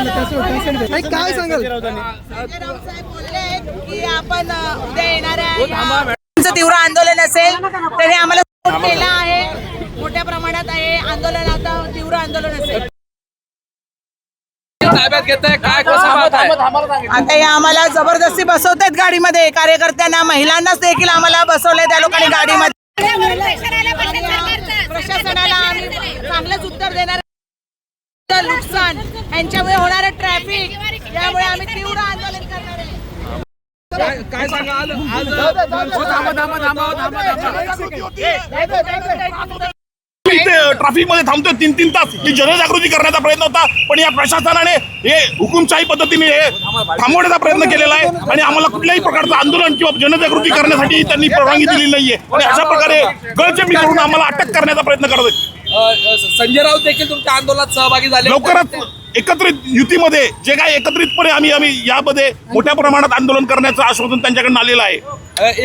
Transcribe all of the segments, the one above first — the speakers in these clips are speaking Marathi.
काय सांगाल? की आपण उद्या येणाऱ्या तीव्र आंदोलन असेल त्याने आम्हाला सपोर्ट केला आहे. मोठ्या प्रमाणात आहे आंदोलन. आता तीव्र आंदोलन असेल. ताब्यात घेताय काय कसं पाहताय? आता हे आम्हाला जबरदस्ती बसवतात गाडीमध्ये. कार्यकर्त्यांना महिलांनाच देखील आम्हाला बसवलंय त्या लोकांनी गाडीमध्ये. प्रशासनाला आम्ही चांगलंच उत्तर देणार. नुकसान यांच्यामुळे होणारं ट्रॅफिक यामुळे आम्ही तीव्र आंदोलन करणार आहे. काय सांगाल आज? इथे ट्रॅफिक मध्ये थांबतोय 3-3 तास. ही जनजागृती करण्याचा प्रयत्न होता, पण या प्रशासनाने हे हुकुमशाही पद्धतीने हे थांबवण्याचा प्रयत्न केलेला आहे आणि आम्हाला कुठल्याही प्रकारचं आंदोलन किंवा जनजागृती करण्यासाठी त्यांनी परवानगी दिलेली नाहीये आणि अशा प्रकारे गळचेपी करून आम्हाला अटक करण्याचा प्रयत्न करत आहेत. संजय राऊत देखील तुमच्या आंदोलनात सहभागी झाले. लवकरच एकत्रित युतीमध्ये जे काही एकत्रितपणे आम्ही यामध्ये मोठ्या प्रमाणात आंदोलन करण्याचं आश्वासन त्यांच्याकडून आलेलं आहे.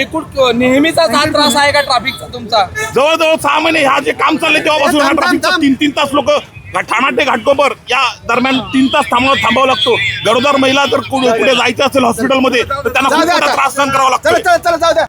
एकूण नेहमीचाच हा त्रास आहे का ट्रॅफिकचा तुमचा? जवळजवळ 6 महिने हा जे काम चाललंय तेव्हापासून हा ट्रॅफिकचा 3-3 तास लोक ठाणा ते घाटकोपर या दरम्यान 3 तास थांबावं लागतो. गरोदर महिला जर कुठे जायचं असेल हॉस्पिटलमध्ये तर त्यांना खूप मोठा त्रास सहन करावा लागतो. चला जाऊ द्या.